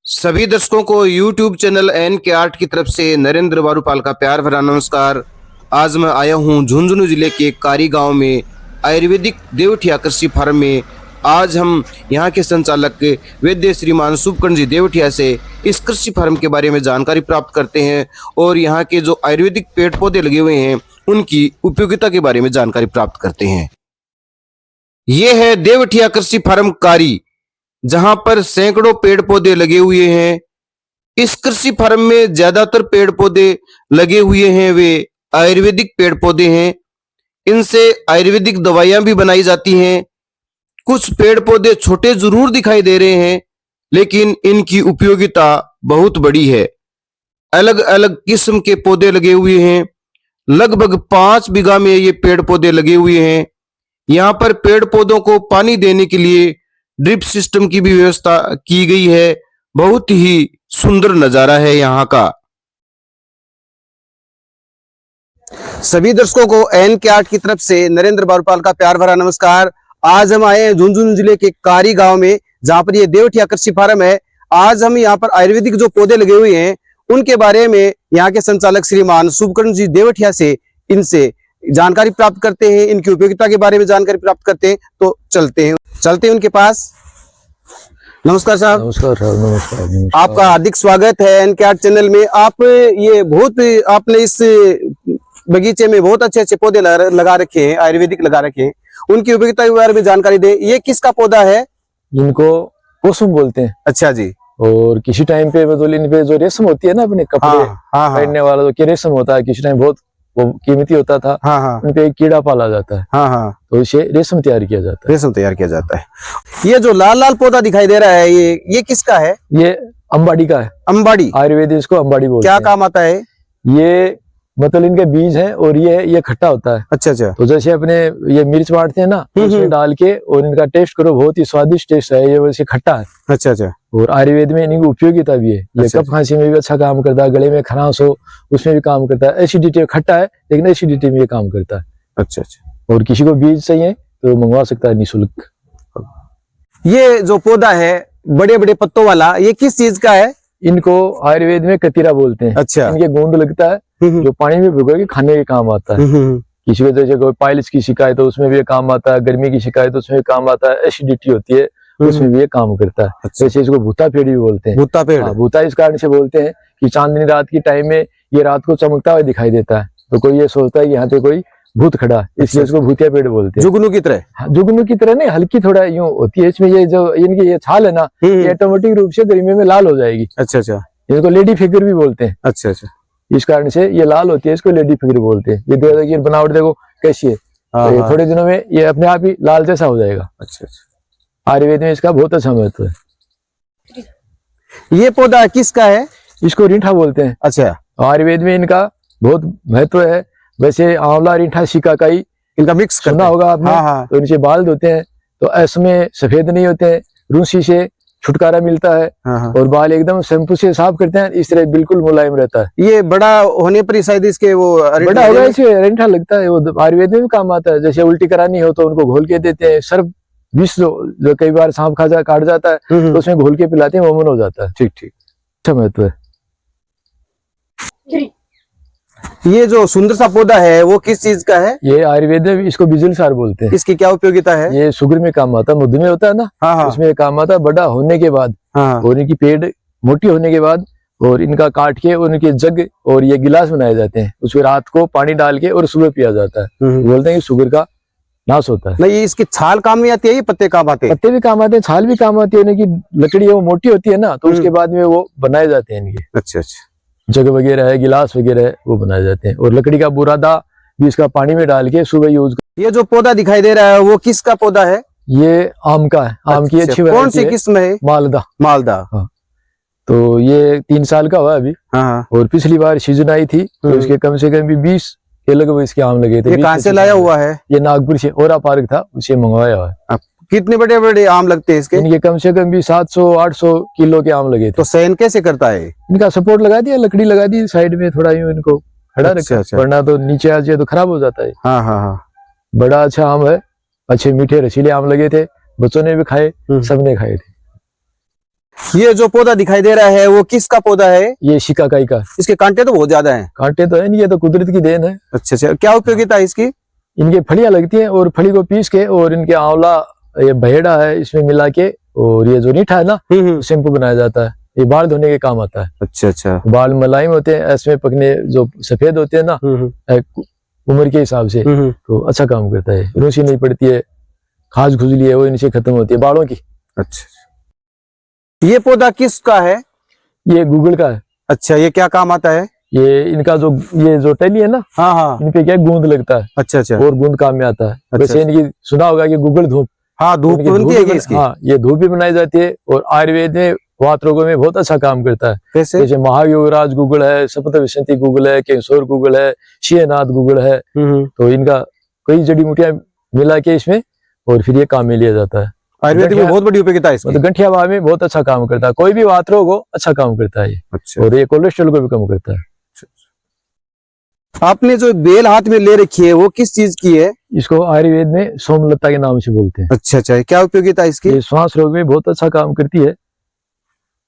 सभी दर्शकों को YouTube चैनल एन के आर्ट की तरफ से नरेंद्र वारूपाल का प्यार भरा नमस्कार। आज मैं आया हूँ झुंझुनू जिले के कारी गांव में आयुर्वेदिक देवठिया कृषि फार्म में। आज हम यहाँ के संचालक वैद्य श्रीमान शुभकर्ण जी देवठिया से इस कृषि फार्म के बारे में जानकारी प्राप्त करते हैं और यहाँ के जो आयुर्वेदिक पेड़ पौधे लगे हुए हैं उनकी उपयोगिता के बारे में जानकारी प्राप्त करते हैं। ये है देवठिया कृषि फार्म कारी, जहां पर सैकड़ों पेड़ पौधे लगे हुए हैं। इस कृषि फार्म में ज्यादातर पेड़ पौधे लगे हुए हैं वे आयुर्वेदिक पेड़ पौधे हैं। इनसे आयुर्वेदिक दवाइयां भी बनाई जाती हैं। कुछ पेड़ पौधे छोटे जरूर दिखाई दे रहे हैं, लेकिन इनकी उपयोगिता बहुत बड़ी है। अलग अलग किस्म के पौधे लगे हुए हैं। लगभग 5 बीघा में ये पेड़ पौधे लगे हुए हैं। यहाँ पर पेड़ पौधों को पानी देने के लिए ड्रिप सिस्टम की भी व्यवस्था की गई है। बहुत ही सुंदर नजारा है यहाँ का। सभी दर्शकों को एन के आर्ट की तरफ से नरेंद्र वारूपाल का प्यार भरा नमस्कार। आज हम आए हैं झुंझुनू जिले के कारी गांव में, जहां पर ये देवठिया कृषि फार्म है। आज हम यहाँ पर आयुर्वेदिक जो पौधे लगे हुए हैं उनके बारे में यहाँ के संचालक श्रीमान शुभकर्ण जी देवठिया से इनसे जानकारी प्राप्त करते हैं, इनकी उपयोगिता के बारे में जानकारी प्राप्त करते हैं। तो चलते हैं उनके पास। नमस्कार साहब। नमस्कार साहब। नमस्कार। आपका हार्दिक स्वागत है एन के आर्ट चैनल में। आपने इस बगीचे में बहुत अच्छे अच्छे पौधे लगा रखे हैं, आयुर्वेदिक लगा रखे हैं। उनकी उपयोगिता के बारे में जानकारी दे। ये किसका पौधा है? इनको पोसम बोलते हैं। अच्छा जी। और किसी टाइम पे मतलब इन पे जो रेशम होती है ना, अपने कपड़े पहनने वाला जो कि रेशम होता है, किसी टाइम बहुत वो कीमती होता था। उन पे एक कीड़ा पाला जाता है। तो इसे रेशम तैयार किया जाता है। रेशम तैयार किया जाता है। ये जो लाल लाल पौधा दिखाई दे रहा है, ये किसका है? ये अंबाड़ी का है। अंबाड़ी आयुर्वेद इसको अंबाड़ी बोलते हैं। क्या काम आता है? ये मतलब इनके बीज हैं और ये खट्टा होता है। अच्छा अच्छा। तो जैसे अपने ये मिर्च बांटते हैं ना, उसमें डाल के और इनका टेस्ट करो, बहुत ही स्वादिष्ट टेस्ट है। ये वैसे खट्टा है। अच्छा अच्छा। और आयुर्वेद में इनकी उपयोगिता भी है। ये कफ खांसी में भी अच्छा काम करता है, गले में खराश हो उसमें भी काम करता है। एसिडिटी खट्टा है लेकिन एसिडिटी में ये काम करता है। अच्छा अच्छा। और किसी को बीज चाहिए तो मंगवा सकता है निःशुल्क। ये जो पौधा है बड़े बड़े पत्तों वाला, ये किस चीज का है? इनको आयुर्वेद में कतीरा बोलते हैं। अच्छा। इनके गोंद लगता है जो पानी में भिगो के खाने के काम आता है। किसी को जैसे कोई पाइल्स की शिकायत हो उसमें भी ये काम आता है, गर्मी की शिकायत हो उसमें भी काम आता है, एसिडिटी होती है उसमें भी ये काम करता है। अच्छा। जैसे इसको भूता पेड़ भी बोलते हैं। भूता पेड़। भूता इस कारण से बोलते हैं कि चांदनी रात की टाइम में ये रात को चमकता हुआ दिखाई देता है, तो कोई ये सोचता है कि यहाँ पे कोई भूत खड़ा है, इसलिए इसको भूतिया पेड़ बोलते हैं। जुगनू की तरह? जुगनू की तरह नहीं, हल्की थोड़ा यूं होती है। इसमें ये जो इनकी ये छाल है ना, ये ऑटोमेटिक रूप से गर्मी में लाल हो जाएगी। अच्छा अच्छा। इनको लेडी फिगर भी बोलते हैं। अच्छा अच्छा। इस कारण से ये लाल होती है, इसको लेडी फिगर बोलते हैं। ये देखो बनावट देखो कैसी है, तो थोड़े दिनों में ये अपने आप ही लाल जैसा हो जाएगा। अच्छा अच्छा। आयुर्वेद में इसका बहुत अच्छा महत्व है। ये पौधा किसका है? इसको रीठा बोलते हैं। अच्छा। आयुर्वेद में इनका बहुत महत्व है। वैसे आंवला रीठा शिकाकाई इनका मिक्स सुना होगा आपने। तो इनसे बाल धोते हैं तो इसमें सफेद नहीं होते हैं, रूसी से छुटकारा मिलता है। और बाल एकदम शैम्पू से साफ करते हैं, इस तरह बिल्कुल मुलायम रहता है। ये बड़ा होने पर शायद इसके वो बड़ा होगा, इसे अरिंठा लगता है। वो आयुर्वेद में भी काम आता है। जैसे उल्टी करानी हो तो उनको घोल के देते हैं। सर्प विष जो कई बार सांप काट जाता है तो उसमें घोल के पिलाते हैं, वो अमन हो जाता है। ठीक ठीक। अच्छा महत्व है। ये जो सुंदर सा पौधा है वो किस चीज का है? ये आयुर्वेद में इसको बिजलसार बोलते हैं। इसकी क्या उपयोगिता है? ये शुगर में काम आता है, मधुमेह होता है ना, उसमें काम आता है। बड़ा होने के बाद और इनकी पेड़ मोटी होने के बाद और इनका काट के और इनके जग और ये गिलास बनाए जाते हैं। उसमें रात को पानी डाल के और सुबह पिया जाता है। बोलते हैं कि शुगर का नाश होता है। नहीं, इसकी छाल काम में आती है? ये पत्ते काम आते हैं? पत्ते भी काम आते हैं, छाल भी काम आती है। इनकी लकड़ी वो मोटी होती है ना, तो उसके बाद में वो बनाए जाते हैं इनके। अच्छा अच्छा। जग वगैरह है, गिलास वगैरह है, वो बनाए जाते हैं। और लकड़ी का बुरादा भी इसका पानी में डाल के सुबह यूज। ये जो पौधा दिखाई दे रहा है वो किसका पौधा है? ये आम का है। आम की अच्छी कौन सी किस्म है? मालदा। मालदा। हाँ। तो ये 3 साल का हुआ अभी। और पिछली बार सीजन आई थी तो इसके कम से कम भी 20 के लगभग इसके आम लगे थे। ये कहाँ से लाया हुआ है? ये नागपुर से ओरा पार्क था, उसे मंगवाया हुआ है। कितने बड़े बड़े आम लगते हैं इसके? इनके कम से कम भी 700-800 किलो के आम लगे थे। तो सहन कैसे करता है? इनका सपोर्ट लगा दिया, लकड़ी लगा दी साइड में, थोड़ा यूं इनको खड़ा रखा, वरना तो नीचे आ जाए तो खराब हो जाता है। हाँ। बड़ा अच्छा आम है, अच्छे मीठे रसीले आम लगे थे, बच्चों ने भी खाए, सबने खाए थे। ये जो पौधा दिखाई दे रहा है वो किसका पौधा है? ये शिकाकाई का। इसके कांटे तो बहुत ज्यादा हैं। कांटे तो है नहीं, ये तो कुदरत की देन है। अच्छा अच्छा, क्या उपयोगिता है इसकी? इनके फलियां लगती हैं और फली को पीस के और इनके आंवला, ये बहेड़ा है, इसमें मिला के, और ये जो रीठा है ना, शैम्पू बनाया जाता है। ये बाल धोने के काम आता है। अच्छा अच्छा। बाल मुलायम होते हैं, इसमें पकने जो सफेद होते हैं ना उम्र के हिसाब से, तो अच्छा काम करता है। रूसी नहीं पड़ती है, खाज खुजली है वो इनसे खत्म होती है बालों की। अच्छा, ये पौधा किसका है? ये गूगल का है। अच्छा, ये क्या काम आता है? ये इनका ये जो टहनी है ना, हाँ हाँ, इन पे क्या गूंद लगता है। अच्छा अच्छा, और गूंद काम में आता है। वैसे इनकी सुना होगा कि गूगल धूप। हाँ, धूप बनती है इसकी। हाँ, ये धूप भी बनाई जाती है और आयुर्वेद में वात रोगों में बहुत अच्छा काम करता है। कैसे? जैसे महायोगराज गूगल है, सप्तविंशति गूगल है, केशोर गूगल है, शियनाथ गूगल है, तो इनका कई जड़ी बूटियां मिला के इसमें और फिर ये काम में लिया जाता है। आयुर्वेद में बहुत बड़ी उपयोगिता है इसकी। मतलब गंठिया भाव में बहुत अच्छा काम करता है। कोई भी वात रोग हो अच्छा काम करता है ये। अच्छा। और ये कोलेस्ट्रॉल को भी कम करता है। आपने जो बेल हाथ में ले रखी है वो किस चीज की है? इसको आयुर्वेद में सोमलता के नाम से बोलते हैं। अच्छा अच्छा, क्या उपयोगिता है इसकी? ये श्वास रोग में बहुत अच्छा काम करती है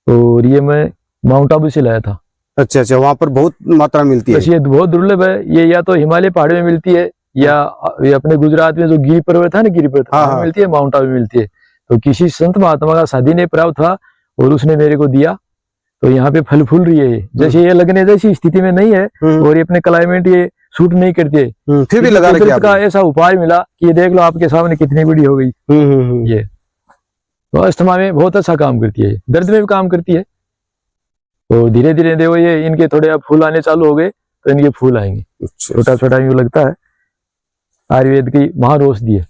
और ये मैं माउंट आबू से लाया था। अच्छा अच्छा, वहां पर बहुत मात्रा मिलती है। ये बहुत दुर्लभ है। ये या तो हिमालय पहाड़ में मिलती है या ये अपने गुजरात में जो गिरी पर्वत है ना, गिरी पर्वत हाँ, मिलती है, माउंट आबू में मिलती है। तो किसी संत महात्मा का शादी ने प्राप्त था और उसने मेरे को दिया, तो यहाँ पे फल फूल रही है। जैसे ये लगने जैसी स्थिति में नहीं है और ये अपने क्लाइमेट ये सूट नहीं करती है, फिर भी लगा का ऐसा उपाय मिला कि ये देख लो आपके सामने कितनी बड़ी हो गई। ये तो अस्थमा में बहुत अच्छा काम करती है, दर्द में भी काम करती है। तो धीरे धीरे देखो ये इनके थोड़े अब फूल आने चालू हो गए तो इनके फूल आएंगे। छोटा छोटा यूं लगता है। आयुर्वेद की महाऔषधि है।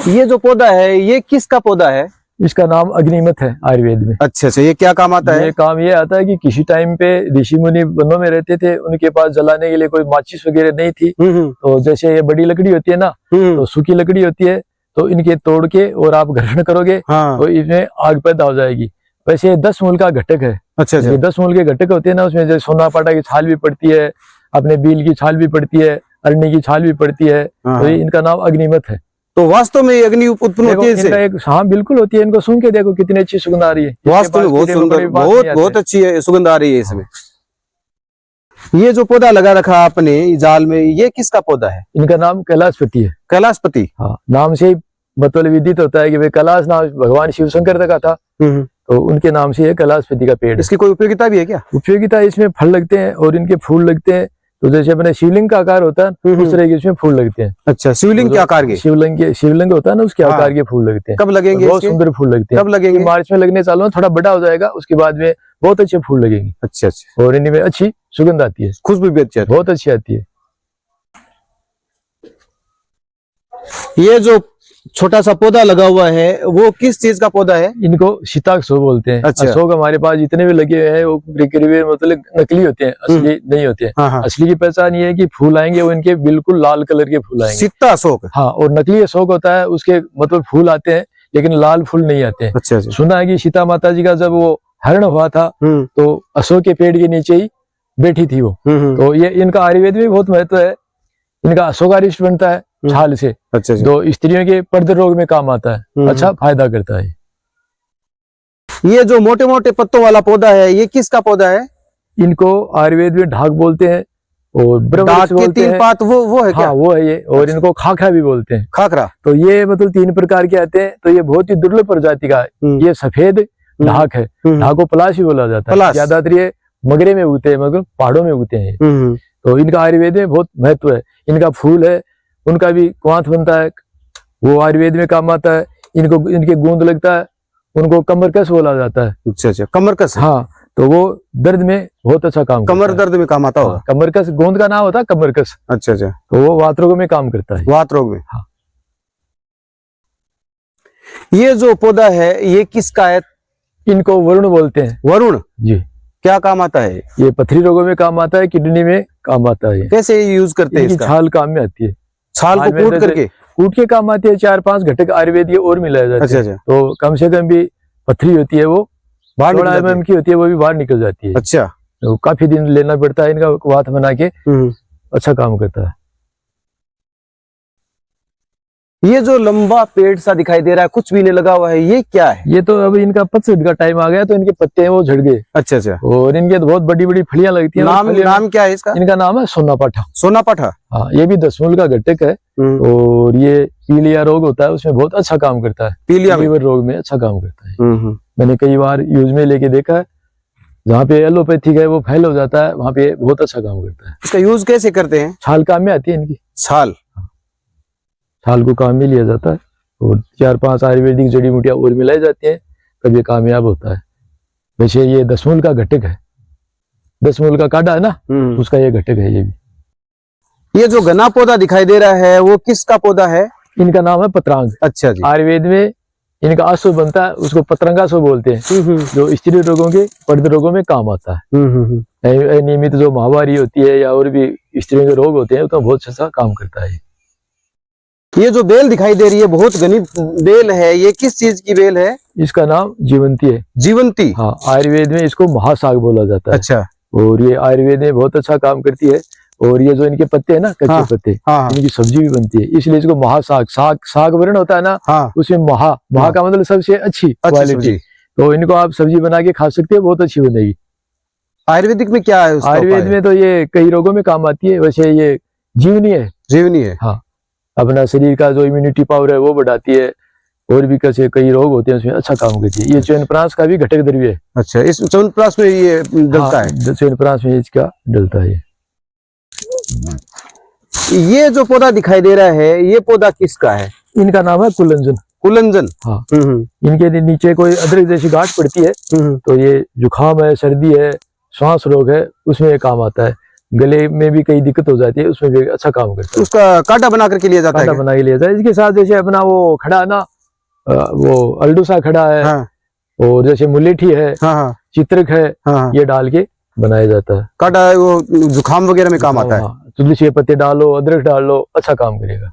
ये जो पौधा है ये किसका पौधा है? इसका नाम अग्निमत है आयुर्वेद में। अच्छा अच्छा, ये क्या काम आता है? ये काम ये आता है कि किसी टाइम पे ऋषि मुनि वनों में रहते थे, उनके पास जलाने के लिए कोई माचिस वगैरह नहीं थी। तो जैसे ये बड़ी लकड़ी होती है ना, तो सूखी लकड़ी होती है, तो इनके तोड़ के और आप ग्रहण करोगे तो इसमें आग पैदा हो जाएगी। वैसे ये 10 मूल का घटक है। अच्छा अच्छा, 10 मूल के घटक होते हैं ना, उसमें जैसे सोना पाटा की छाल भी पड़ती है, अपने बील की छाल भी पड़ती है, अरणी की छाल भी पड़ती है। तो इनका नाम अग्निमत है। तो वास्तव में अग्नि उत्पन्न होती है इससे? हाँ बिल्कुल होती है। इनको सूंघ के देखो कितनी अच्छी सुगंध आ रही है। वास्तव में बहुत सुंदर, बहुत अच्छी है सुगंध आ रही है इसमें। ये जो पौधा लगा रखा आपने जाल में, ये किसका पौधा है? इनका नाम कैलाशपति है। कैलाशपति? हाँ, नाम से ही बतौल विदित होता है कि भाई कैलाश नाम भगवान शिव शंकर का था, तो उनके नाम से ये कैलाशपति का पेड़। इसकी कोई उपयोगिता भी है क्या? उपयोगिता, इसमें फल लगते हैं और इनके फूल लगते हैं। तो जैसे अपने शिवलिंग का आकार होता है उस तरह के इसमें फूल लगते हैं। अच्छा, शिवलिंग के आकार के? शिवलिंग होता है ना, उसके आकार के फूल लगते हैं। कब लगेंगे? बहुत सुंदर फूल लगते हैं। कब लगेंगे? मार्च में लगने चालू, थोड़ा बड़ा हो जाएगा, उसके बाद में बहुत अच्छे फूल लगेंगे। अच्छा अच्छा, और इनमें अच्छी सुगंध आती है, खुशबू भी अच्छी, बहुत अच्छी आती है। ये जो छोटा सा पौधा लगा हुआ है वो किस चीज का पौधा है? इनको सीताक्षो बोलते हैं। अच्छा। अशोक हमारे पास जितने भी लगे हुए हैं वो मतलब नकली होते हैं, असली नहीं होते हैं। हाँ। असली की पहचान ये है कि फूल आएंगे वो इनके बिल्कुल लाल कलर के फूल आएंगे। सीता अशोक? हाँ, और नकली अशोक होता है उसके मतलब फूल आते हैं लेकिन लाल फूल नहीं आते हैं। अच्छा। सुना है कि सीता माता जी का जब वो हरण हुआ था तो अशोक के पेड़ के नीचे ही बैठी थी वो। तो ये इनका आयुर्वेद में बहुत महत्व है। इनका अशोकारिष्ट बनता है छाल से। अच्छा। तो स्त्रियों के पर्द रोग में काम आता है, अच्छा फायदा करता है। ये जो मोटे मोटे पत्तों वाला पौधा है ये किसका पौधा है? इनको आयुर्वेद में ढाक बोलते हैं और ढाक के 3 पात वो है क्या? हाँ, वो है ये। और इनको खाखरा भी बोलते हैं। खाखरा? तो ये मतलब 3 प्रकार के आते हैं। तो ये बहुत ही दुर्लभ प्रजाति का है। ये सफेद ढाक है। ढाक को पलाश भी बोला जाता है। ज्यादातर ये मगरे में उगते हैं, मतलब पहाड़ों में उगते हैं। तो इनका आयुर्वेद में बहुत महत्व है। इनका फूल है, उनका भी क्वाथ बनता है, वो आयुर्वेद में काम आता है। इनको इनके गूंद लगता है, उनको कमरकस बोला जाता है। अच्छा अच्छा, कमरकस? हाँ, तो वो दर्द में बहुत अच्छा काम करता है। कमर दर्द में काम आता होगा। कमरकस गोंद का नाम होता है, कमरकस। अच्छा अच्छा, तो वो वात रोग में काम करता है। वात रोग में? हाँ। ये जो पौधा है ये किसका है? इनको वरुण बोलते हैं। वरुण? जी। क्या काम आता है? ये पथरी रोगों में काम आता है, किडनी में काम आता है। कैसे यूज करते हैं इसका? छाल काम में आती है। छाल को कूट के काम आती है। 4-5 घटक आयुर्वेद के और मिलाए जाते हैं। अच्छा। तो कम से कम भी पथरी होती है वो बाहर की होती है, वो भी बाहर निकल जाती है। अच्छा। तो काफी दिन लेना पड़ता है इनका वात बना के, अच्छा काम करता है। ये जो लंबा पेड़ सा दिखाई दे रहा है, कुछ भी नहीं लगा हुआ है, ये क्या है? ये तो अब इनका पतझड़ का टाइम आ गया तो इनके पत्ते हैं वो झड़ गए। अच्छा अच्छा। और इनके तो बहुत बड़ी बड़ी फलियां लगती है। नाम क्या है इसका? इनका नाम है सोनापाठा। सोनापाठा, हाँ, ये भी दसमूल का घटक है। और ये पीलिया रोग होता है उसमें बहुत अच्छा काम करता है। पीलिया लीवर रोग में अच्छा काम करता है। मैंने कई बार यूज में लेके देखा है, जहाँ पे एलोपैथिक है वो फैल हो जाता है, वहाँ पे बहुत अच्छा काम करता है। इसका यूज कैसे करते हैं? छाल काम में आती है इनकी। छाल को काम में लिया जाता है और 4-5 आयुर्वेदिक जड़ी बूटियां और मिलाई जाती हैं, तब ये कामयाब होता है। वैसे ये दसमूल का घटक है, दसमूल का काढ़ा है ना, उसका ये घटक है। ये भी ये जो घना पौधा दिखाई दे रहा है वो किसका पौधा है? इनका नाम है पत्रांग। अच्छा जी। आयुर्वेद में इनका आसो बनता है, उसको पत्रंगासो बोलते हैं, जो स्त्री रोगों के पर्द रोगों में काम आता है। नियमित जो माहवारी होती है या और भी स्त्रियों के रोग होते हैं तो बहुत अच्छा काम करता है। ये जो बेल दिखाई दे रही है बहुत घनी बेल है, ये किस चीज की बेल है? इसका नाम जीवंती है। जीवंती? हाँ, आयुर्वेद में इसको महासाग बोला जाता है। अच्छा। और ये आयुर्वेद में बहुत अच्छा काम करती है। और ये जो इनके पत्ते हैं ना, कच्चे पत्ते, इनकी सब्जी भी बनती है, इसलिए इसको महासाग, साग वर्ण होता है ना, उसमें महा का मतलब सबसे अच्छी क्वालिटी। तो इनको आप सब्जी बना के खा सकते हैं, बहुत अच्छी बनेगी। आयुर्वेदिक में क्या है? आयुर्वेद में तो ये कई रोगों में काम आती है। वैसे ये जीवनी है। जीवनी है, हाँ, अपना शरीर का जो इम्यूनिटी पावर है वो बढ़ाती है। और भी कैसे कई रोग होते हैं उसमें अच्छा काम करती है। ये च्यवनप्राश का भी घटक द्रव्य है। अच्छा, इस च्यवनप्राश में ये डलता है? च्यवनप्राश में इसका डलता है। ये जो पौधा दिखाई दे रहा है, ये पौधा किसका है? इनका नाम है कुलंजन। कुलंजन? हाँ। इनके नीचे कोई अदरक जैसी गांठ पड़ती है, तो ये जुकाम है, सर्दी है, श्वास रोग है, उसमें ये काम आता है। गले में भी कई दिक्कत हो जाती है, उसमें भी अच्छा काम करता है। उसका कांटा बना करके लिया जाता है? कांटा बना के लिया जाता है। इसके साथ जैसे अपना वो खड़ा है ना, वो अल्डूसा खड़ा है। हाँ। और जैसे मुलेठी है, हाँ। चित्रक है, हाँ। ये डाल के बनाया जाता है। कांटा वो जुकाम वगैरह में काम आता है। तुलसी के पत्ते डालो, अदरक डाल लो, अच्छा काम करेगा।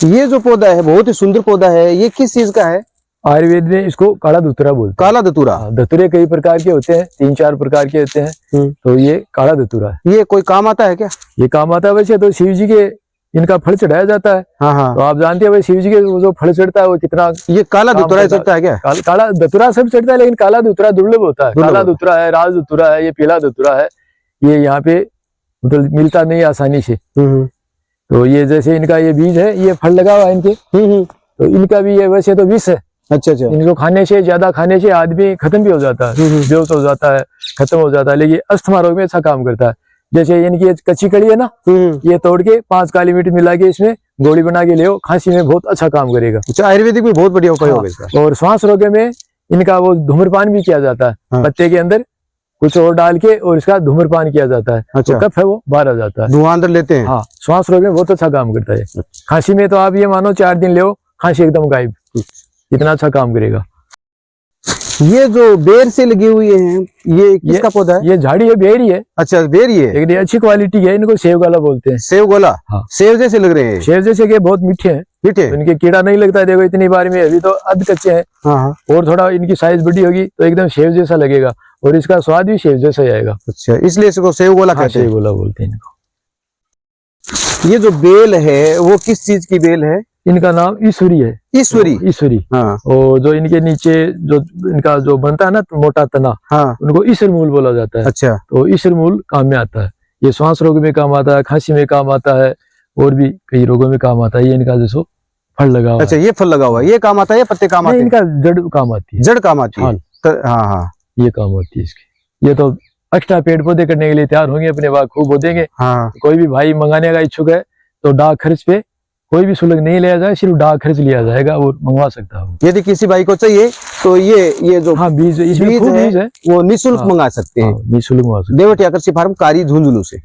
ये जो पौधा है बहुत ही सुंदर पौधा है, ये किस चीज का है? आयुर्वेद में इसको काला धतूरा बोलते हैं। काला धतूरा? धतूरे कई प्रकार के होते हैं, 3-4 प्रकार के होते हैं, तो ये काला धतूरा है। ये कोई काम आता है क्या? ये काम आता है। वैसे तो शिव जी के इनका फल चढ़ाया जाता है। हाँ। तो आप जानते हैं भाई शिव जी के जो फल चढ़ता है वो कितना। ये काला धतूरा चढ़ता है क्या? काला धतूरा सब चढ़ता है, लेकिन काला धतूरा दुर्लभ होता है। काला धतूरा है, राज धतूरा है, ये पीला धतूरा है, ये यहाँ पे मतलब मिलता नहीं आसानी से। तो ये जैसे इनका ये बीज है, ये फल लगा हुआ है इनके, तो इनका भी ये वैसे तो विष है। अच्छा अच्छा। इनको खाने से, ज्यादा खाने से आदमी खत्म भी हो जाता है, बेहोश हो जाता है, खत्म हो जाता है, लेकिन अस्थमा रोग में अच्छा काम करता है। जैसे इनकी कच्ची कड़ी है ना, ये तोड़ के 5 काली मिर्च मिला के इसमें गोली बना के ले, खांसी में बहुत अच्छा काम करेगा। अच्छा, आयुर्वेदिक में बहुत बढ़िया उपयोग है इसका। और श्वास रोग में इनका वो धूम्रपान भी किया जाता है। हाँ। पत्ते के अंदर कुछ और डाल के और इसका धूम्रपान किया जाता है। अच्छा। तो कफ है वो बाहर आ जाता है, धुआं अंदर लेते हैं। हाँ, श्वास रोग में बहुत अच्छा काम करता है। खांसी में तो आप ये मानो 4 दिन ले, खांसी एकदम गायब, इतना अच्छा काम करेगा। ये जो बेर से लगी हुई है, ये किसका पौधा है? ये झाड़ी है, बेरी है। अच्छा, बेरी है, लेकिन अच्छी क्वालिटी है। इनको सेव गोला बोलते हैं। सेव गोला? हाँ। सेव जैसे लग रहे हैं? सेव जैसे के बहुत मीठे हैं। मीठे? इनके कीड़ा नहीं लगता है, देखो इतनी बार में, अभी तो अध कच्चे हैं। हाँ। और थोड़ा इनकी साइज बड़ी होगी तो एकदम सेव जैसा लगेगा और इसका स्वाद भी सेव जैसा ही आएगा। अच्छा, इसलिए इसको सेव गोला कहते हैं। सेव गोला बोलते हैं इनको। ये जो बेल है वो किस चीज की बेल है? इनका नाम ईश्वरी है। ईश्वरी? ईश्वरी। हाँ। और जो इनके नीचे जो इनका जो बनता है ना मोटा तना, हाँ। उनको ईश्वर मूल बोला जाता है। अच्छा। तो ईश्वर मूल काम में आता है। ये श्वास रोग में काम आता है, खांसी में काम आता है, और भी कई रोगों में काम आता है। ये इनका जैसो फल लगा हुआ। अच्छा, ये फल लगा हुआ है, ये काम आता है या पत्ते काम आते हैं? इनका जड़ काम आती है। जड़ काम आती है? हाँ हाँ, ये काम आती है इसकी। ये तो एक्स्ट्रा पेड़ पौधे करने के लिए तैयार होंगे, अपने बाग खूब बो देंगे। हाँ। कोई भी भाई मंगाने का इच्छुक है तो डाक खर्च पे कोई भी शुल्क नहीं लिया जाए, सिर्फ डाक खर्च लिया जाएगा और मंगवा सकता हूँ। यदि किसी भाई को चाहिए तो ये जो हाँ बीज है वो निःशुल्क मंगा सकते हैं। निःशुल्क मंगा सकते हैं। देवठी आकर्षी फार्म, कारी, झुंझुनू से।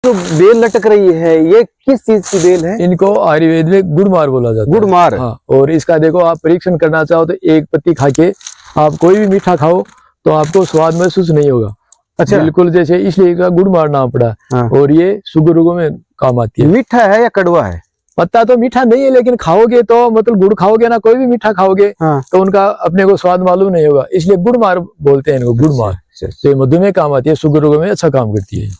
जो बेल लटक रही है ये किस चीज की बेल है? इनको आयुर्वेद में गुड़मार बोला जाता है। गुड़मार? हाँ। और इसका देखो आप परीक्षण करना चाहो तो एक पत्ती खा के आप कोई भी मीठा खाओ तो आपको स्वाद महसूस नहीं होगा। अच्छा। बिल्कुल, जैसे इसलिए इसका गुड़मार नाम पड़ा। हाँ। और ये शुगर रोगों में काम आती है। मीठा है या कड़वा है? पत्ता तो मीठा नहीं है, लेकिन खाओगे तो मतलब गुड़ खाओगे ना, कोई भी मीठा खाओगे। हाँ। तो उनका अपने को स्वाद मालूम नहीं होगा, इसलिए गुड़मार बोलते हैं इनको, गुड़मार। तो मधुमेह काम आती है, शुगर रोगों में अच्छा काम करती है।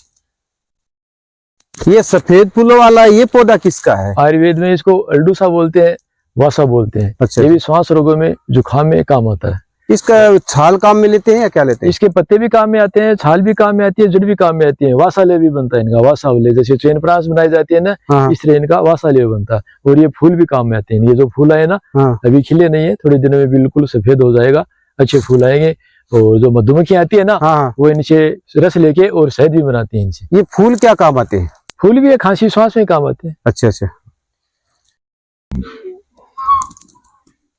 ये सफेद फूलों वाला ये पौधा किसका है? आयुर्वेद में इसको अल्डूसा बोलते हैं, वासा बोलते हैं। अच्छा, ये भी श्वास रोगों में, जुकाम में काम आता है। इसका छाल काम में लेते हैं या क्या लेते हैं? इसके पत्ते भी काम में आते हैं, छाल भी काम में आती है, जड़ भी काम में आती है। वासाले भी बनता है इनका, वासावले जैसे च्यवनप्राश बनाई जाती है ना, हाँ। इस तरह इनका वासाले बनता है। और ये फूल भी काम में आते हैं। ये जो फूल आए ना, हाँ। अभी खिले नहीं है, थोड़े दिनों में बिल्कुल सफेद हो जाएगा, अच्छे फूल आएंगे। और जो मधुमक्खी आती है ना, हाँ। वो इनसे रस लेके और शहद भी बनाती है इनसे। ये फूल क्या काम आते हैं? फूल भी है, खांसी श्वास में काम आते हैं। अच्छा अच्छा।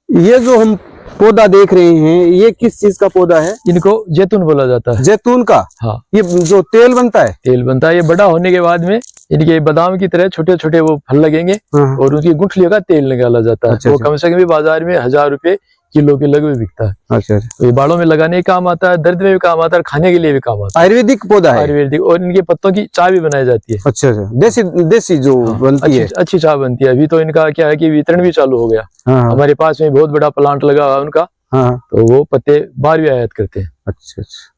ये जो हम पौधा देख रहे हैं ये किस चीज का पौधा है? इनको जैतून बोला जाता है। जैतून का? हाँ। ये जो तेल बनता है? तेल बनता है। ये बड़ा होने के बाद में इनके बादाम की तरह छोटे छोटे वो फल लगेंगे। हाँ। और उनकी गुठलियों का तेल निकाला जाता है। अच्छा, वो अच्छा। कम से कम भी बाजार में 1000 रुपए किलो के लगभग बिकता है। अच्छा अच्छा। तो ये बालों में लगाने का काम आता है, दर्द में भी काम आता है, और खाने के लिए भी काम आता है। आयुर्वेदिक पौधा है? आयुर्वेदिक। और इनके पत्तों की चाय भी बनाई जाती है। अच्छा अच्छा। देसी देसी जो बनती है। अच्छी चाय बनती है। अभी तो इनका क्या है कि वितरण भी चालू हो गया। हाँ। हमारे पास में बहुत बड़ा प्लांट लगा हुआ है उनका। हाँ। तो वो पत्ते बाहर भी आयात करते हैं। अच्छा अच्छा।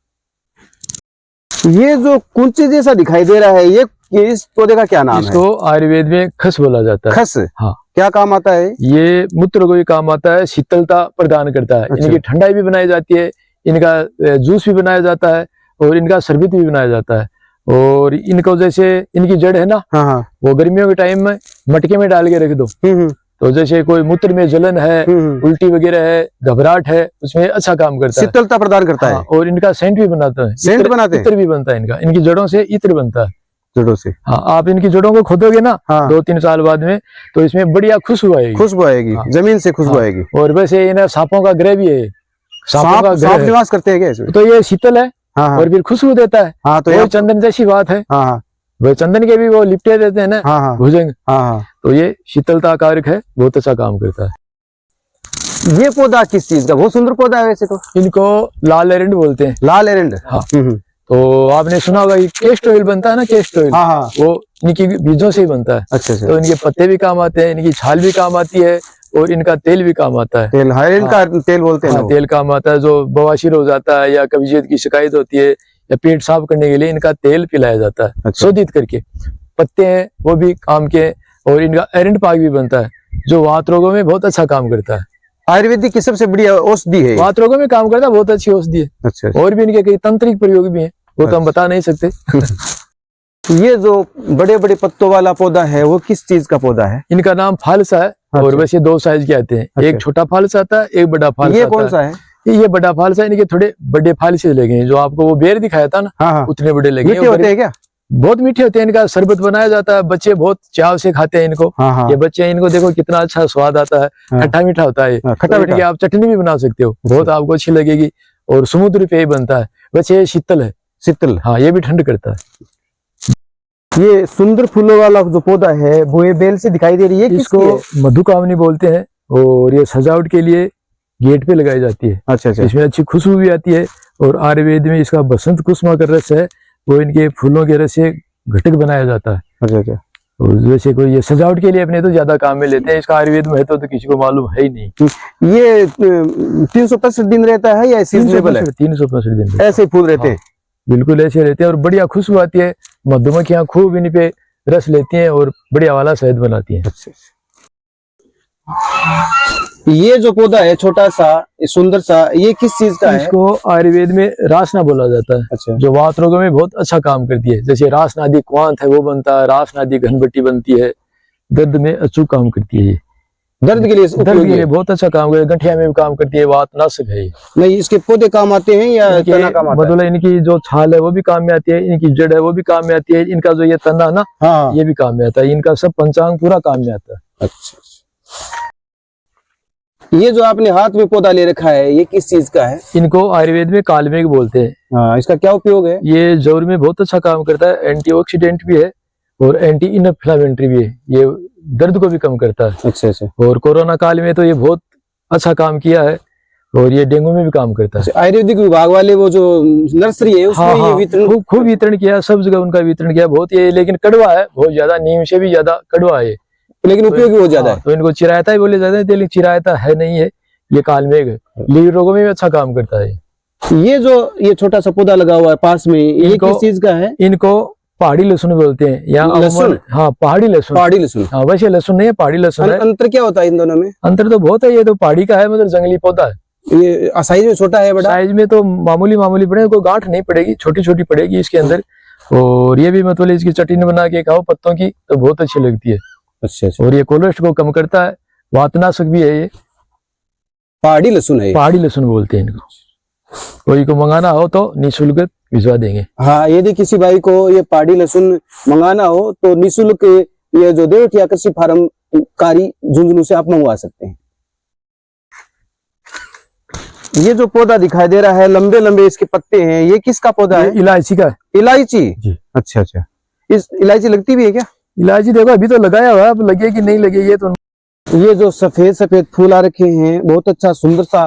ये जो कुंचे जैसा दिखाई दे रहा है, ये इस पौधे का क्या नाम है? इसको आयुर्वेद में खस बोला जाता है। खस? हाँ। क्या काम आता है? ये मूत्र को भी काम आता है, शीतलता प्रदान करता है। अच्छा। इनकी ठंडाई भी बनाई जाती है, इनका जूस भी बनाया जाता है, और इनका शरबत भी बनाया जाता है। और इनको जैसे इनकी जड़ है ना, हाँ हाँ। वो गर्मियों के टाइम में मटके में डाल के रख दो। तो जैसे कोई मूत्र में जलन है, उल्टी वगैरह है, घबराहट है, उसमें अच्छा काम करता है, शीतलता प्रदान करता हाँ। है। और इनका सेंट भी बनाता है। सेंट बनाते हैं? इत्र भी बनता है इनका। इनकी जड़ों से इत्र बनता है। जड़ों से? हाँ। आप इनकी जड़ों को खोदोगे ना, हाँ। 2-3 साल बाद में, तो इसमें बढ़िया खुशबू आएगी। खुशबू आएगी। हाँ। जमीन से खुशबू हाँ। आएगी। और वैसे इन्हें सांपों का ग्रह भी है। सांपों सांप निवास करते हैं क्या इसमें? तो ये शीतल है। हाँ। और फिर खुशबू देता है। हाँ। तो वही चंदन जैसी बात है। हाँ। वो चंदन के भी वो लिपटे देते हैं ना, हाँ। भुजंग। हाँ। तो ये शीतलता कारक है, बहुत अच्छा काम करता है। ये पौधा किस चीज का? बहुत सुंदर पौधा है वैसे तो। इनको लाल एरंड बोलते हैं। लाल एरंड? हाँ। तो आपने सुना होगा कि केस्ट ऑयल बनता है ना, केस्ट ऑयल। हाँ हाँ। वो इनकी बीजों से ही बनता है। अच्छा अच्छा। तो इनके पत्ते भी काम आते हैं, इनकी छाल भी काम आती है, और इनका तेल भी काम आता है। तेल? एरंड का तेल बोलते हैं हाँ, लोग। तेल काम आता है। जो बवासीर हो जाता है या कब्जियत की शिकायत होती है या पेट साफ करने के लिए इनका तेल पिलाया जाता है। अच्छा। शोधित करके पत्ते हैं वो भी काम के। और इनका एरंड पाक भी बनता है, जो वात रोगों में बहुत अच्छा काम करता है। आयुर्वेदिक की सबसे बड़ी औषधि है। वात रोगों में काम करता है, बहुत अच्छी औषधि है। अच्छा। और भी इनके कई तंत्रिक प्रयोग भी हैं, वो तो हम बता नहीं सकते। ये जो बड़े बड़े पत्तों वाला पौधा है वो किस चीज का पौधा है? इनका नाम फालसा है। और अच्छा। वैसे 2 साइज के आते हैं। अच्छा। एक छोटा फालसा आता है, एक बड़ा फालसा ये आता कौन सा है? ये बड़ा फालसा है। इनके थोड़े बड़े फालसे लगे हैं। जो आपको वो बेर दिखाया था ना, हाँ हाँ। उतने बड़े लगे मीठे हैं। होते हैं क्या? बहुत मीठे होते हैं। इनका शरबत बनाया जाता है, बच्चे बहुत चाव से खाते हैं इनको। हाँ हाँ। ये बच्चे इनको देखो कितना अच्छा स्वाद आता है। हाँ। खट्टा मीठा होता है। खट्टा तो मीठा। इनकी आप चटनी भी बना सकते हो, बहुत आपको अच्छी लगेगी। और समुद्र पे ही बनता है। वैसे ये शीतल है। शीतल? हाँ, ये भी ठंड करता है। ये सुंदर फूलों वाला जो पौधा है वो ये बेल से दिखाई दे रही है, इसको किसकी है? मधुकामनी बोलते हैं। और ये सजावट के लिए गेट पे लगाई जाती है। अच्छा अच्छा। इसमें अच्छी खुशबू भी आती है। और आयुर्वेद में इसका बसंत कुसुमा का रस है, वो इनके फूलों के रस से घटक बनाया जाता है। अच्छा अच्छा। और वैसे कोई ये सजावट के लिए अपने तो ज्यादा काम में लेते हैं। इसका आयुर्वेद में है तो किसी को मालूम है ही नहीं। ये 365 दिन रहता है या सीजनेबल है? 365 दिन ऐसे ही फूल रहते हैं? बिल्कुल ऐसे रहते हैं। और बढ़िया खुशबू आती है। मधुमक्खियां खूब इन पे रस लेती हैं और बढ़िया वाला शहद बनाती हैं। अच्छा। ये जो पौधा है छोटा सा सुंदर सा, ये किस चीज का है? इसको आयुर्वेद में रासना बोला जाता है। अच्छा। जो वात रोगों में बहुत अच्छा काम करती है। जैसे रासनादी क्वांत है वो बनता है, रासनादी घनबट्टी बनती है। दर्द में अचूक काम करती है। ये दर्द के लिए दर्द के लिए बहुत अच्छा काम करती है। गठिया में भी काम करती है, वात नाशक है ये। नहीं, इसके पौधे काम आते हैं या तना काम आता है? मतलब इनकी जो छाल है वो भी काम में आती है, इनकी जड़ है वो भी काम में आती है, इनका जो ये तना ना, हाँ। ये भी काम में आता है। इनका सब पंचांग पूरा काम में आता है। अच्छा। ये जो आपने हाथ में पौधा ले रखा है ये किस चीज का है? इनको आयुर्वेद में कालमेघ बोलते हैं। हाँ, इसका क्या उपयोग है? ये जोर में बहुत अच्छा काम करता है। एंटीऑक्सीडेंट भी है और एंटी इन्फ्लेमेटरी भी है। ये दर्द को भी कम करता है। अच्छा अच्छा। और कोरोना काल में तो ये बहुत अच्छा काम किया है। और ये डेंगू में भी काम करता है। आयुर्वेदिक विभाग वाले वो जो नर्सरी है उसमें हाँ, ये वितरण खूब वितरण किया, सब जगह उनका वितरण किया। बहुत ये लेकिन कड़वा है, बहुत ज्यादा, नीम से भी ज्यादा कड़वा है, लेकिन उपयोगी बहुत ज्यादा है। तो इनको चिरायता ही बोले जाते हैं, लेकिन चिरायता है नहीं है। ये कालमेघ है, लीवर रोगों में भी अच्छा काम करता है। ये जो ये छोटा सा पौधा लगा हुआ है पास में, ये किस चीज का है? इनको पहाड़ी लहसुन बोलते हैं यहाँ लहसुन? हाँ पहाड़ी लहसुन। पहाड़ी लहसुन। हाँ वैसे लहसुन नहीं है, पहाड़ी लहसुन है। अंतर क्या होता है इन दोनों में? अंतर तो बहुत है, ये तो पहाड़ी का है, मतलब जंगली पौधा है। ये साइज में छोटा है बड़ा? साइज में तो मामूली मामूली पड़ेगा, कोई गांठ नहीं पड़ेगी, छोटी छोटी पड़ेगी इसके अंदर। और ये भी मतलब इसकी चटनी बना के खाओ पत्तों की तो बहुत अच्छी लगती है। अच्छा अच्छा। और ये कोलेस्ट्रॉल को कम करता है, वातनाशक भी है ये। पहाड़ी लहसुन है ये? पहाड़ी लहसुन बोलते हैं इनको। कोई को मंगाना हो तो निःशुल्क भिजवा देंगे। हाँ, यदि किसी भाई को ये पहाड़ी लहसुन मंगाना हो तो निःशुल्क ये जो देवठिया कृषि फार्म कारी झुंझुनू से आप मंगवा सकते हैं। ये जो पौधा दिखाई दे रहा है, लंबे लंबे इसके पत्ते हैं, ये किसका पौधा है? इलायची का। इलायची जी। अच्छा अच्छा। इस इलायची लगती भी है क्या? इलायची देखो अभी तो लगाया हुआ है, अब लगे कि नहीं लगे ये तो। ये जो सफेद सफेद फूल आ रखे हैं, बहुत अच्छा सुंदर सा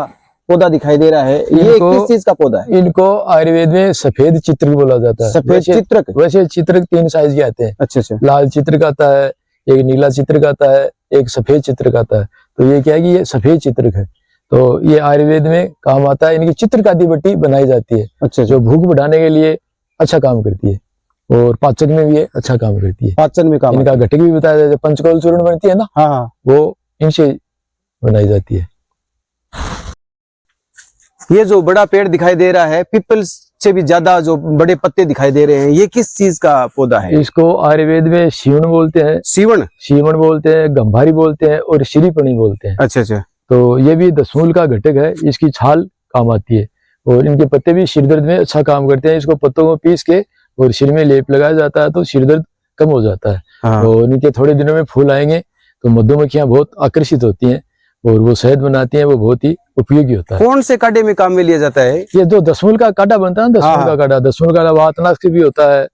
पौधा दिखाई दे रहा है। ये किस चीज का पौधा है? इनको आयुर्वेद में सफेद चित्रक बोला जाता है। सफेद चित्रक? वैसे चित्रक 3 साइज के आते हैं। अच्छा अच्छा। लाल चित्रक आता है, एक नीला चित्रक आता है, एक सफेद चित्रक आता है। तो ये क्या है कि ये सफेद चित्रक है, तो ये आयुर्वेद में काम आता है। इनकी चित्रकादि बट्टी बनाई जाती है। अच्छा, जो भूख बढ़ाने के लिए अच्छा काम करती है और पाचक में भी ये अच्छा काम करती है। पाचन में काम। इनका घटक भी बताया जाता है, पंचकोल चूर्ण बनती है ना, हाँ, वो इनसे बनाई जाती है। ये जो बड़ा पेड़ दिखाई दे रहा है, पीपल से भी ज्यादा जो बड़े पत्ते दिखाई दे रहे हैं, ये किस चीज का पौधा है? इसको आयुर्वेद में सीवन बोलते हैं। सीवन बोलते हैं, गंभारी बोलते हैं और श्रीपणी बोलते हैं। अच्छा अच्छा। तो ये भी दशमूल का घटक है, इसकी छाल काम आती है और इनके पत्ते भी सिर दर्द में अच्छा काम करते हैं। इसको पत्तों को पीस के और सिर में लेप लगाया जाता है तो सिर दर्द कम हो जाता है। हाँ। और इनके थोड़े दिनों में फूल आएंगे तो मधुमक्खियां बहुत आकर्षित होती हैं और वो शहद बनाती हैं, वो बहुत ही उपयोगी होता है। कौन से काढ़े में काम में लिया जाता है? ये जो दशमूल का काढ़ा बनता है ना, दशमूल का काढ़ा, दशमूल का वातनाशक भी होता है,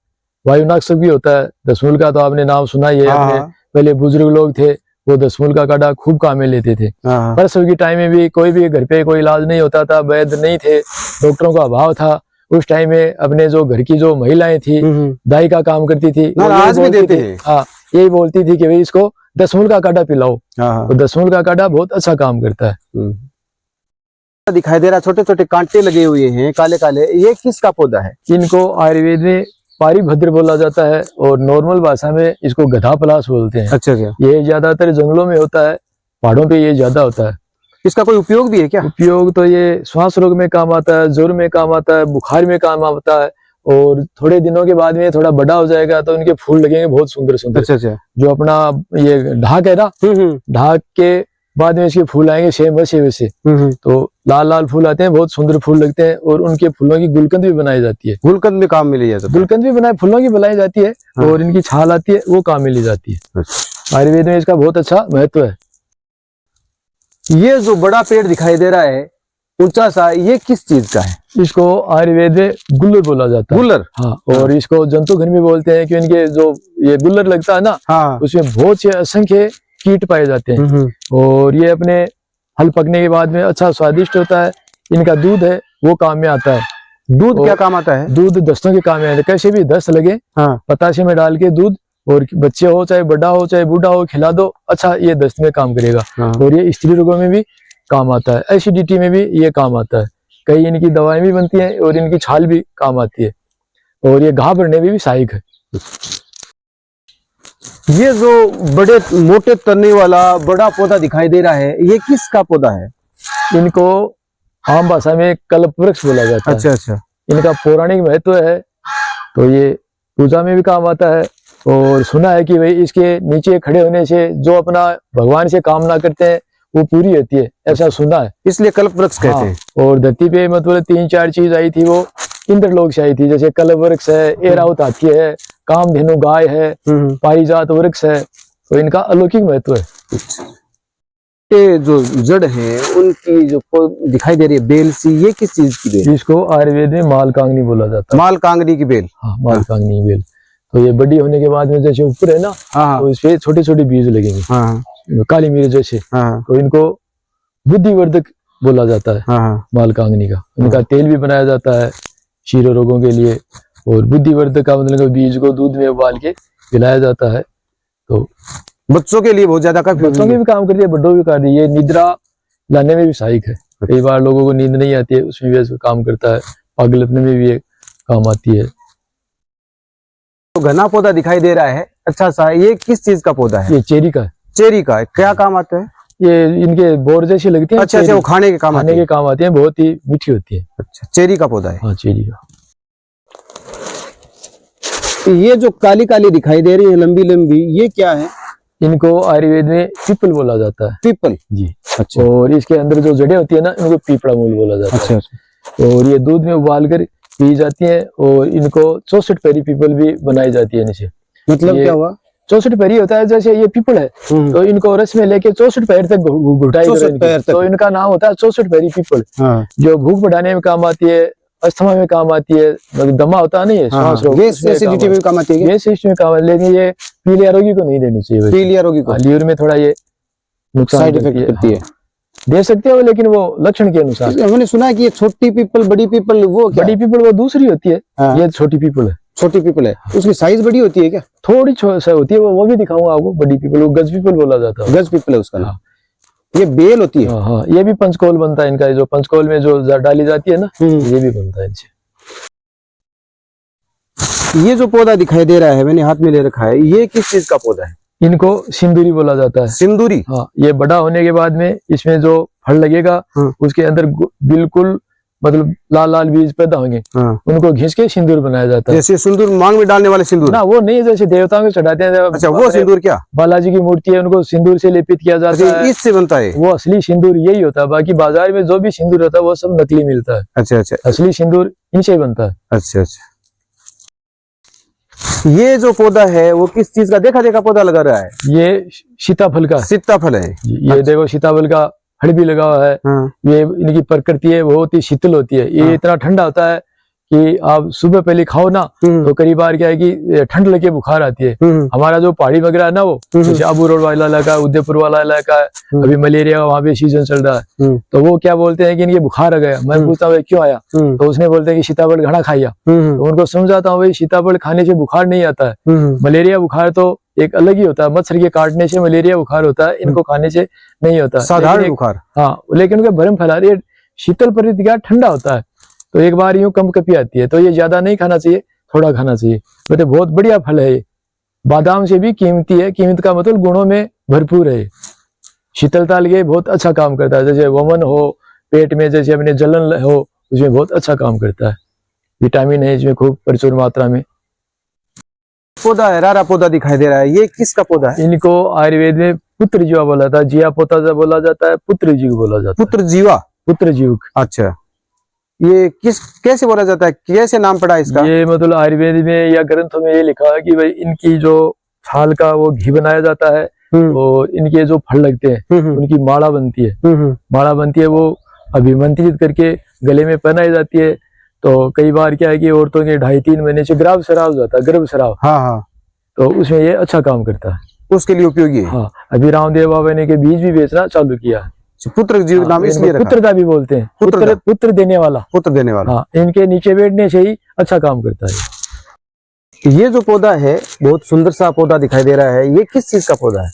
वायुनाशक भी होता है। दशमूल का तो आपने नाम सुना ही है। अपने पहले बुजुर्ग लोग थे वो दशमूल का काढ़ा खूब काम में लेते थे। परसों के टाइम में भी कोई भी घर पे कोई इलाज नहीं होता था, वैद्य नहीं थे, डॉक्टरों का अभाव था, उस टाइम में अपने जो घर की जो महिलाएं थी दाई का काम करती थी, आज भी देते हैं। हाँ, यही बोलती थी कि भाई इसको दशमूल का काढ़ा पिलाओ। तो दशमूल का काढ़ा बहुत अच्छा काम करता है। दिखाई दे रहा छोटे छोटे कांटे लगे हुए हैं काले काले, ये किसका पौधा है? इनको आयुर्वेद में पारिभद्र बोला जाता है और नॉर्मल भाषा में इसको गधा पलाश बोलते हैं। अच्छा अच्छा। ये ज्यादातर जंगलों में होता है, पहाड़ों पे ये ज्यादा होता है। इसका कोई उपयोग भी है क्या? उपयोग तो ये श्वास रोग में काम आता है, ज्वर में काम आता है, बुखार में काम आता है। और थोड़े दिनों के बाद में थोड़ा बड़ा हो जाएगा तो इनके फूल लगेंगे बहुत सुंदर सुंदर। अच्छा अच्छा। जो अपना ये ढाक है ना, ढाक के बाद में इसके फूल आएंगे सेम वैसे तो लाल लाल फूल आते हैं, बहुत सुंदर फूल लगते हैं और उनके फूलों की गुलकंद भी बनाई जाती है। गुलकंद में काम में ली जाती है? गुलकंद भी बनाए फूलों की बनाई जाती है। हाँ। और इनकी छाल आती है वो काम में ली जाती है। आयुर्वेद में इसका बहुत अच्छा महत्व है। ये जो बड़ा पेड़ दिखाई दे रहा है ऊंचा सा, ये किस चीज का है? इसको आयुर्वेद में गुल्लर बोला जाता है। गुल्लर? हाँ। और इसको जंतु घर में बोलते हैं कि इनके जो ये गुल्लर लगता है ना, हाँ। उसमें बहुत से असंख्य कीट पाए जाते हैं और ये अपने फल पकने के बाद में अच्छा स्वादिष्ट होता है। इनका दूध है वो काम में आता है। दूध क्या काम आता है? दूध दस्तों के काम में आता है। कैसे भी दस्त लगे, हाँ। पतासे में डाल के दूध, और बच्चे हो चाहे बड़ा हो चाहे बूढ़ा हो, खिला दो, अच्छा ये दस्त में काम करेगा। हाँ। और ये स्त्री रोगों में भी काम आता है, एसिडिटी में भी ये काम आता है। कई इनकी दवाएं भी बनती हैं और इनकी छाल भी काम आती है और ये घाव भरने में भी सहायक है। ये जो बड़े मोटे तने वाला बड़ा पौधा दिखाई दे रहा है, ये किसका पौधा है? इनको आम भाषा में कल्पवृक्ष बोला जाता है। अच्छा अच्छा। इनका पौराणिक महत्व है, तो ये पूजा में भी काम आता है और सुना है कि भाई इसके नीचे खड़े होने से जो अपना भगवान से कामना करते हैं वो पूरी होती है, ऐसा सुना है, इसलिए कल्पवृक्ष कहते हैं। और धरती पे मतलब 3-4 चीज आई थी, वो इंद्रलोक से आई थी, जैसे कल्पवृक्ष है, एरावत हाथी है, कामधेनु गाय है, पारिजात वृक्ष है, तो इनका अलौकिक महत्व है। ये जो जड़ है उनकी जो दिखाई दे रही है बेल सी, ये किस चीज की बेल? इसको आयुर्वेद में मालकांगनी बोला जाता है। मालकांगनी की बेल? हाँ, मालकांगनी बेल। तो ये बड़ी होने के बाद में जैसे ऊपर है ना, तो इस पे छोटे छोटे बीज लगेंगे, काली मिर्च जैसे। तो इनको बुद्धिवर्धक बोला जाता है मालकांगनी का। इनका तेल भी बनाया जाता है शीरो रोगों के लिए, और बुद्धिवर्धक का मतलब बीज को दूध में उबाल के पिलाया जाता है। तो बच्चों के लिए बहुत ज्यादा काफी, बच्चों के भी काम करती है, बड़ों भी कर रही है। ये निद्रा लाने में भी सहायक है। कई बार लोगों को नींद नहीं आती है, उसमें भी काम करता है। पागलपन में भी ये काम आती है। तो घना पौधा दिखाई दे रहा है अच्छा सा, ये किस चीज का पौधा है? ये चेरी का है। चेरी का है। क्या काम आता है? ये इनके बोर जैसी लगती है। अच्छा अच्छा, वो खाने के काम आती है। काम आती है, बहुत ही मीठी होती है। अच्छा, चेरी का पौधा है। हाँ, चेरी का। ये जो काली काली दिखाई दे रही है लंबी लंबी, ये क्या है? इनको आयुर्वेद में पीपल बोला जाता है। पीपल जी। अच्छा। और इसके अंदर जो जड़ें होती है ना, इनको पीपड़ा मूल बोला जाता है। अच्छा। और ये दूध में उबाल कर पी जाती है। और इनको 64 पैरी पीपल भी बनाई जाती है इनसे। मतलब क्या हुआ? 64 पैरी होता है, जैसे ये पीपल है तो इनको रस में लेके 64 पैर तक घुटाई करें, तो इनका नाम होता है 64 पैरी पीपल। जो भूख बढ़ाने में काम आती है, अस्थमा में काम आती है, मतलब दमा होता नहीं है, श्वास रोग, गैस एसिडिटी में काम आती है, गैस एसिडिटी में काम आती है। लेकिन ये पीलिया रोगी को नहीं देनी चाहिए। पीलिया रोगी को लीवर में थोड़ा ये नुकसान साइड इफेक्ट करती है। दे सकते हो, लेकिन वो लक्षण के अनुसार। मैंने सुना है कि ये छोटी पीपल बड़ी पीपल, वो क्या? बड़ी पीपल वो दूसरी होती है। ये छोटी पीपल है। छोटी पीपल है, उसकी साइज बड़ी होती है क्या? थोड़ी सा होती है, वो भी दिखाऊंगा आपको। बड़ी पीपल वो गज पीपल बोला जाता है। गज पीपल है उसका नाम। ये बेल होती है। हाँ, ये भी पंचकोल बनता है इनका। जो पंचकोल में जो डाली जाती है ना, ये भी बनता है इनसे। ये जो पौधा दिखाई दे रहा है, मैंने हाथ में ले रखा है, ये किस चीज का पौधा है? इनको सिंदूरी बोला जाता है। सिंदूरी? हाँ, ये बड़ा होने के बाद में इसमें जो फल लगेगा उसके अंदर बिल्कुल मतलब लाल लाल बीज पैदा होंगे। उनको घिस के सिंदूर बनाया जाता है। जैसे सिंदूर मांग में डालने वाले सिंदूर ना, वो नहीं, जैसे देवताओं को चढ़ाते हैं। अच्छा, वो सिंदूर क्या? बालाजी की मूर्ति है, उनको सिंदूर से लेपित किया जाता है। इससे बनता है? वो असली सिंदूर यही होता है। बाकी बाजार में जो भी सिंदूर होता है वो सब नकली मिलता है। अच्छा अच्छा, असली सिंदूर इनसे ही बनता है। अच्छा अच्छा। ये जो पौधा है वो किस चीज का देखा देखा पौधा लगा रहा है? ये सीताफल का। सीताफल है ये। देखो सीताफल का फल भी लगा हुआ है। ये इनकी प्रकृति है बहुत ही शीतल होती है। ये इतना ठंडा होता है कि आप सुबह पहले खाओ ना तो कई बार क्या है कि ठंड लगे बुखार आती है। हमारा जो पहाड़ी वगैरह है ना, वो जैसे आबू रोड वाला इलाका है, उदयपुर वाला इलाका है, अभी मलेरिया वहाँ पे सीजन चल रहा है, तो वो क्या बोलते हैं कि इनके बुखार आ गया। मैं पूछता हूँ क्यों आया, तो उसने बोलते हैं कि सीताफल घड़ा खाया। तो उनको समझाता हूँ भाई सीताफल खाने से बुखार नहीं आता है। मलेरिया बुखार तो एक अलग ही होता है, मच्छर के काटने से मलेरिया बुखार होता है, इनको खाने से नहीं होता साधारण बुखार। हाँ, लेकिन उनका भ्रम फैला रही है। शीतल प्रकृति का ठंडा होता है, तो एक बार यूं कंपकपी आती है, तो ये ज्यादा नहीं खाना चाहिए, थोड़ा खाना चाहिए। बट बहुत बढ़िया फल है ये, बादाम से भी कीमती है। कीमत का मतलब गुणों में भरपूर है। शीतलता लिए बहुत अच्छा काम करता है। जैसे वमन हो, पेट में जैसे अपने जलन हो, उसमें बहुत अच्छा काम करता है। विटामिन है इसमें खूब प्रचुर मात्रा में। पौधा है, रारा पौधा दिखाई दे रहा है, ये किसका पौधा है? इनको आयुर्वेद में पुत्र जीवा बोला जाता है। जिया पोता बोला जाता है, पुत्र जीव बोला जाता है। पुत्र जीवा, पुत्र जीव। अच्छा, ये कैसे बोला जाता है, कैसे नाम पड़ा इसका? ये मतलब आयुर्वेद में या ग्रंथों में ये लिखा है कि भाई इनकी जो छाल का वो घी बनाया जाता है और इनके जो फल लगते हैं उनकी माला बनती है। माला बनती है, वो अभिमंत्रित करके गले में पहनाई जाती है। तो कई बार क्या है कि औरतों के 2.5-3 महीने से गर्भ स्राव जाता है, गर्भ स्राव। हाँ, तो उसमें ये अच्छा काम करता है, उसके लिए उपयोगी है। हाँ, अभी रामदेव बाबा ने के बीज भी बेचना चालू किया है। पुत्र जीव नाम इसलिए रखा। पुत्रदा भी बोलते हैं, पुत्र देने वाला, पुत्र देने वाला। हाँ, इनके नीचे बैठने से ही अच्छा काम करता है। ये जो पौधा है बहुत सुंदर सा पौधा दिखाई दे रहा है, ये किस चीज का पौधा है?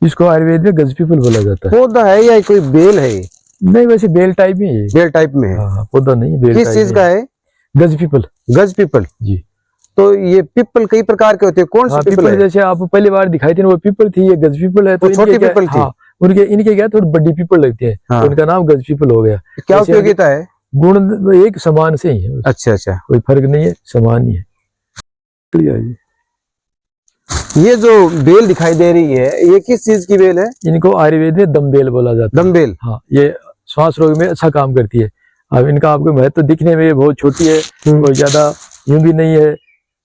इसको आयुर्वेद में गज पीपल बोला जाता है। पौधा है या कोई बेल है? नहीं, वैसे बेल टाइप में है। बेल टाइप में है, पौधा नहीं है। बेल किस चीज का है? गज पीपल। गज पीपल जी। तो ये पीपल कई प्रकार के होते हैं, कौन सा पीपल है? जैसे आप पहली बार दिखाई थी ना, वो पीपल थी, ये गज पीपल है। तो छोटी पीपल थी। उनके इनके क्या थोड़ी बड़ी पीपल लगती है, तो इनका नाम गज पीपल हो गया। क्या उपयोगिता है? गुण एक समान से ही है। अच्छा अच्छा, कोई फर्क नहीं है, समान ही है। ये जो बेल दिखाई दे रही है, ये किस चीज की बेल है? इनको आयुर्वेद में दमबेल बोला जाता है। दमबेल? हाँ, ये श्वास रोग में अच्छा काम करती है। अब इनका आपको महत्व दिखने में बहुत छोटी है, कोई ज्यादा यूं भी नहीं है,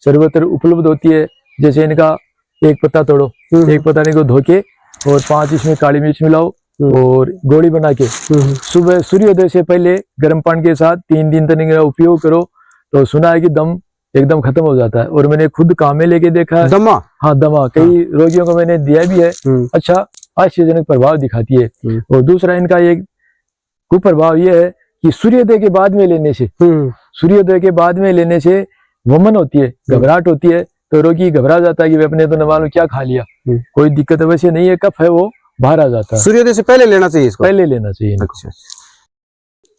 सर्वत्र उपलब्ध होती है। जैसे इनका एक पत्ता तोड़ो, एक पत्ता इनको धो के और 5 इसमें काली मिर्च मिलाओ और गोली बना के सुबह सूर्योदय से पहले गर्म पानी के साथ 3 दिन तक इनका उपयोग करो, तो सुना है कि दम एकदम खत्म हो जाता है। और मैंने खुद काम में लेके देखा है। दमा? हाँ, दमा कई रोगियों को मैंने दिया भी है। अच्छा आश्चर्यजनक प्रभाव दिखाती है। और दूसरा इनका एक कुप्रभाव ये है कि सूर्योदय के बाद में लेने से, सूर्योदय के बाद में लेने से वमन होती है, घबराहट होती है, तो रोगी घबरा जाता है कि वे अपने तो न मालूम क्या खा लिया। कोई दिक्कत वैसे नहीं है, कफ है वो बाहर आ जाता है। सूर्योदय से पहले लेना चाहिए इसको? पहले लेना चाहिए। अच्छा,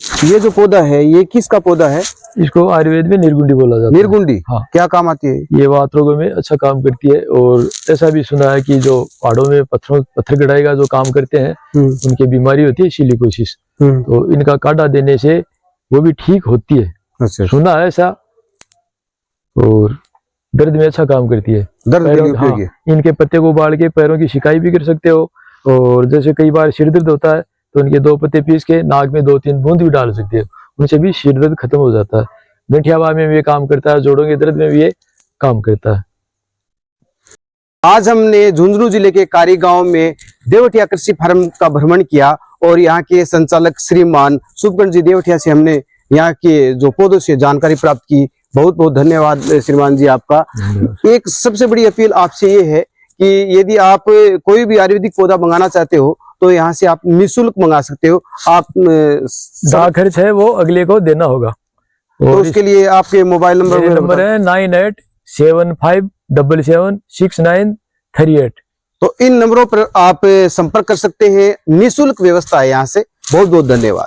ये जो पौधा है ये किसका पौधा है? इसको आयुर्वेद में निर्गुंडी बोला जाता है। निर्गुंडी, हाँ। क्या काम आती है? ये वात रोगों में अच्छा काम करती है, और ऐसा भी सुना है कि जो पहाड़ों में पत्थर गड़ाई का जो काम करते हैं उनकी बीमारी होती है सिलिकोसिस, तो इनका काढ़ा देने से वो भी ठीक होती है। अच्छा, सुना है ऐसा। और दर्द में अच्छा काम करती है। दर्द के लिए हाँ, उपयोगी है। इनके पत्ते को उबाल के पैरों की शिकायत भी कर सकते हो, और जैसे कई बार सिर दर्द होता है तो इनके 2 पत्ते पीस के नाक में 2-3 बूंद भी डाल सकते हो, उनसे भी सिर दर्द खत्म हो जाता है। गठियावा में भी ये काम करता है, जोड़ों के दर्द में भी ये काम करता है। आज हमने झुंझुनू जिले के कारी गांव में देवटिया कृषि फार्म का भ्रमण किया और यहाँ के संचालक श्रीमान शुभकर्ण जी देवटिया से हमने यहाँ के जो पौधों से जानकारी प्राप्त की। बहुत बहुत धन्यवाद श्रीमान जी आपका। एक सबसे बड़ी अपील आपसे ये है कि यदि आप कोई भी आयुर्वेदिक पौधा मंगाना चाहते हो तो यहाँ से आप निःशुल्क मंगा सकते हो। आप जहाँ खर्च है वो अगले को देना होगा। तो उसके लिए आपके मोबाइल नंबर है 9875776938। तो इन नंबरों पर आप संपर्क कर सकते हैं। निःशुल्क व्यवस्था है यहाँ से। बहुत बहुत धन्यवाद।